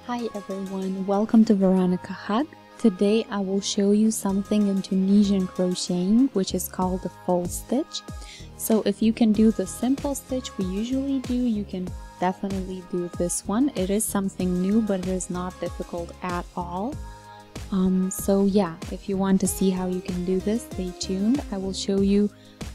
Hi everyone, welcome to Veronika Hug. Today I will show you something in Tunisian crocheting which is called the false stitch. So if you can do the simple stitch we usually do, you can definitely do this one. It is something new but it is not difficult at all. So yeah, if you want to see how you can do this, stay tuned. I will show you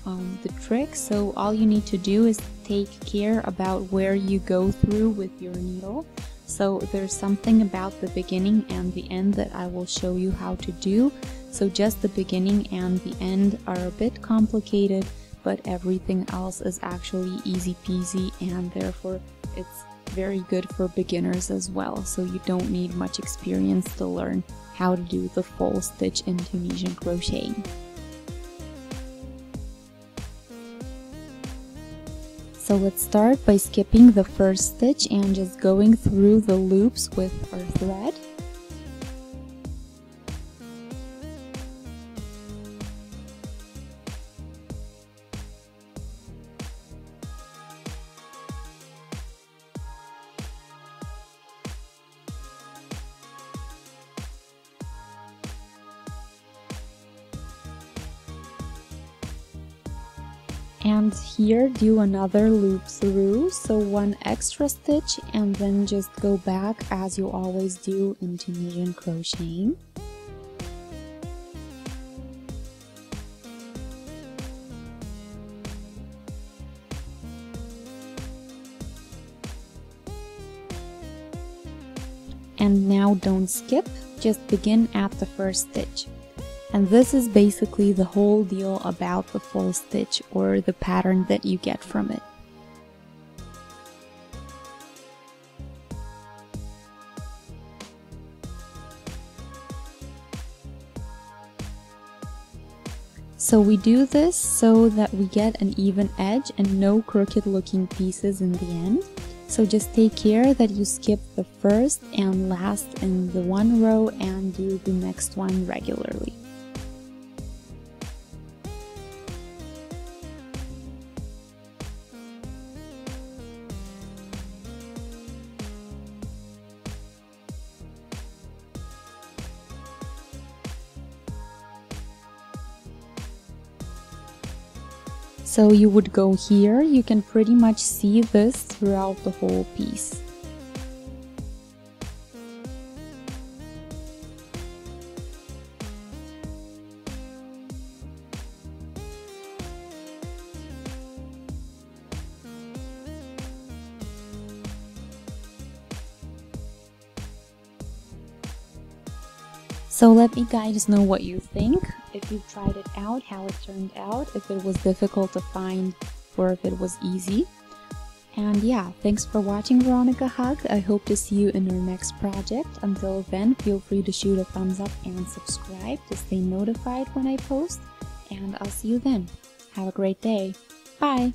the trick. So all you need to do is take care about where you go through with your needle. So there's something about the beginning and the end that I will show you how to do. So just the beginning and the end are a bit complicated, but everything else is actually easy peasy, and therefore it's very good for beginners as well. So you don't need much experience to learn how to do the false stitch in Tunisian crocheting. So let's start by skipping the first stitch and just going through the loops with our thread. And here do another loop through, so one extra stitch and then just go back as you always do in Tunisian crocheting. And now don't skip, just begin at the first stitch. And this is basically the whole deal about the false stitch, or the pattern that you get from it. So we do this so that we get an even edge and no crooked looking pieces in the end. So just take care that you skip the first and last in the one row and do the next one regularly. So you would go here, you can pretty much see this throughout the whole piece. So let me guys know what you think, if you tried it out, how it turned out, if it was difficult to find or if it was easy. And yeah, thanks for watching Veronika Hug. I hope to see you in our next project. Until then, feel free to shoot a thumbs up and subscribe to stay notified when I post. And I'll see you then. Have a great day. Bye!